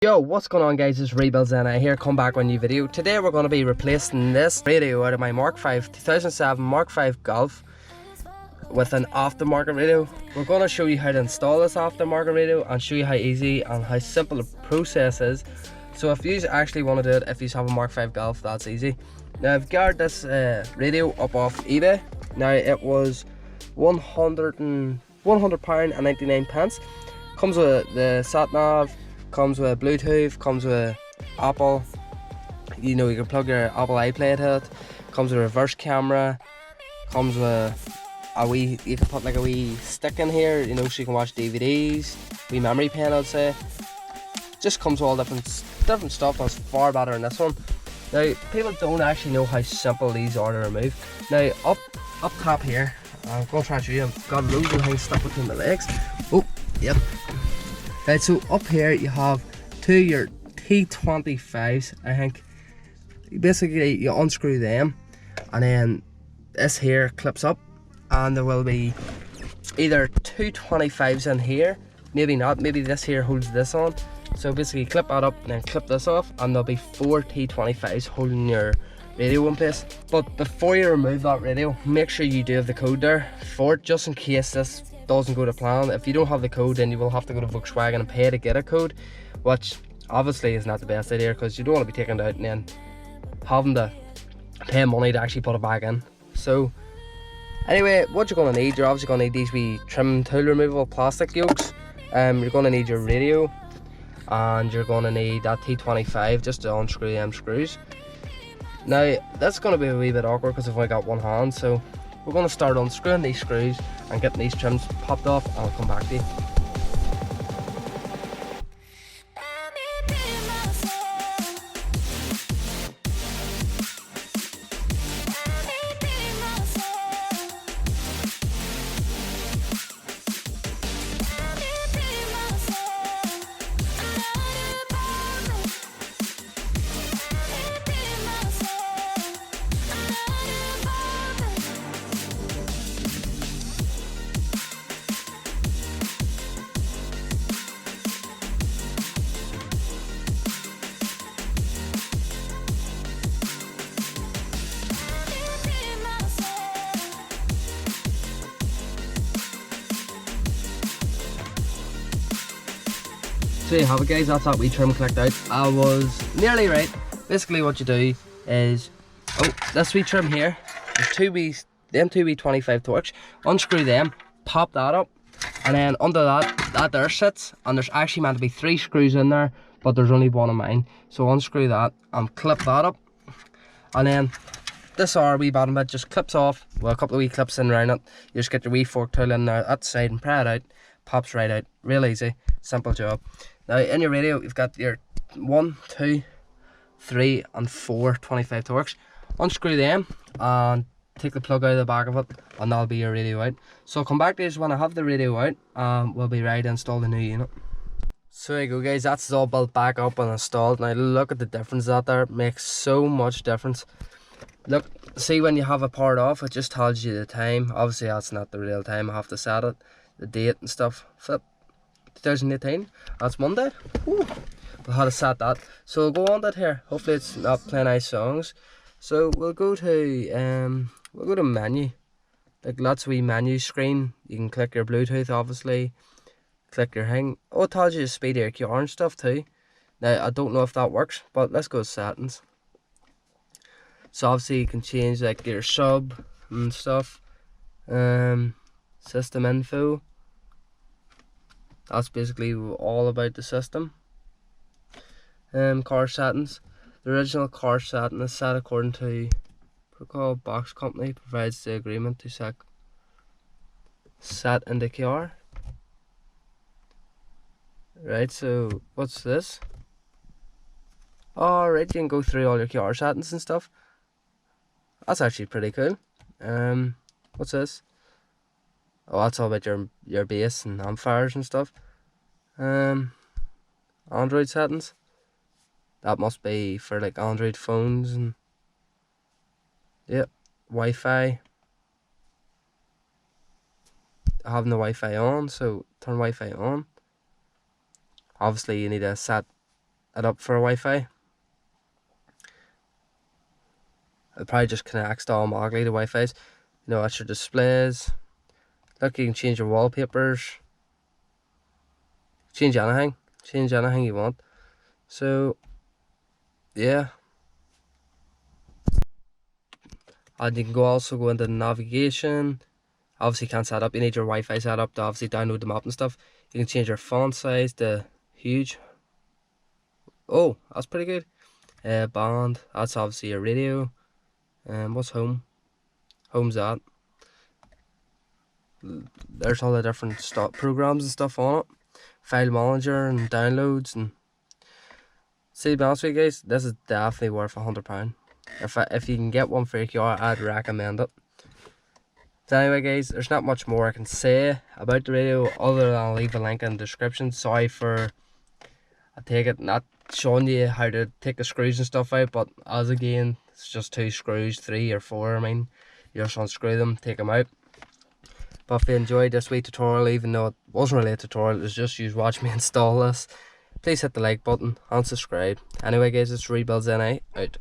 Yo, what's going on guys, it's Rebuilds and I here come back with a new video. Today we're going to be replacing this radio out of my Mk5 2007 Mk5 Golf with an aftermarket radio. We're going to show you how to install this aftermarket radio and show you how easy and how simple the process is. So if you actually want to do it, if you have a Mk5 Golf, that's easy. Now I've got this radio up off eBay. Now it was £100 and 99 pence. Comes with the sat nav, comes with Bluetooth, comes with Apple. You know, you can plug your Apple iPlay to it. Comes with a reverse camera. Comes with a wee, you can put like a wee stick in here, you know, so you can watch DVDs. Wee memory pen, I'd say. Just comes with all different stuff. That's far better than this one. Now, people don't actually know how simple these are to remove. Now, up top here, I'm going to try and show you. I've got loads of things stuck between my legs. Oh, yep. Right, so up here you have your T25s, I think. Basically, you unscrew them, and then this here clips up, and there will be either two 25s in here, maybe not, maybe this here holds this on. So basically clip that up and then clip this off, and there'll be four T25s holding your radio in place. But before you remove that radio, make sure you do have the code there for it, just in case this doesn't go to plan. If you don't have the code, then you will have to go to Volkswagen and pay to get a code, which obviously is not the best idea, because you don't want to be taking it out and then having to pay money to actually put it back in. So anyway, what you're going to need, you're obviously going to need these wee trim tool removable plastic yokes. You're going to need your radio, and you're going to need that T25 just to unscrew them screws. Now that's going to be a wee bit awkward because I've only got one hand, so we're going to start unscrewing these screws and getting these trims popped off, and I'll come back to you. So you have it guys, that's that wee trim clicked out. I was nearly right. Basically what you do is, this wee trim here, there's them two wee 25 torch, unscrew them, pop that up, and then under that there sits, and there's actually meant to be 3 screws in there, but there's only one of mine. So unscrew that and clip that up, and then this wee bottom bit just clips off, well, a couple of wee clips in around it. You just get your wee fork tool in there at the side and pry it out, pops right out, real easy, simple job. Now in your radio you've got your 1, 2, 3 and 4 25 torques. Unscrew them and take the plug out of the back of it, and that'll be your radio out. So I'll come back to you when I have the radio out, we'll be ready to install the new unit. So there you go guys, that's all built back up and installed. Now look at the difference that there, it makes so much difference. Look, see when you have it powered off, it just tells you the time. Obviously that's not the real time, I have to set it, the date and stuff. Flip 2018, that's Monday. Ooh, we'll have to set that. So we'll go on that here. Hopefully it's not playing nice songs. So we'll go to menu. Like lots of wee menu screen. You can click your Bluetooth, obviously. Click your thing. Oh, it tells you the speed of your QR and stuff too. Now I don't know if that works, but let's go to settings. So obviously you can change like your sub and stuff. System info. That's basically all about the system. Car settings. The original car setting is set according to protocol. Box company provides the agreement to set in the car. Right, so what's this? Alright, you can go through all your car settings and stuff. That's actually pretty cool. What's this? Oh, that's all about your bass and amplifiers and stuff. Android settings. That must be for like Android phones and yep, Wi-Fi. having the Wi-Fi on, so turn Wi-Fi on. Obviously you need to set it up for Wi-Fi. It probably just connects to automatically to Wi-Fi's. You know, that's your displays. Look, you can change your wallpapers. Change anything you want. So yeah, and you can also go into navigation. Obviously you can't set up, you need your Wi-Fi set up to obviously download the map and stuff. You can change your font size to huge. Oh, that's pretty good. Band, that's obviously your radio. What's home? Home's that. There's all the different programs and stuff on it. File manager and downloads. And see, to be honest with you guys, this is definitely worth £100. If you can get one for your car, I'd recommend it. So anyway guys, there's not much more I can say about the radio other than I'll leave a link in the description. Sorry for, I take it, not showing you how to take the screws and stuff out, but as again, it's just 2 screws, 3 or 4, I mean, you just unscrew them, take them out. But if you enjoyed this wee tutorial, even though it wasn't really a tutorial, it was just you watch me install this, please hit the like button and subscribe. Anyway guys, it's Rebuilds NI out.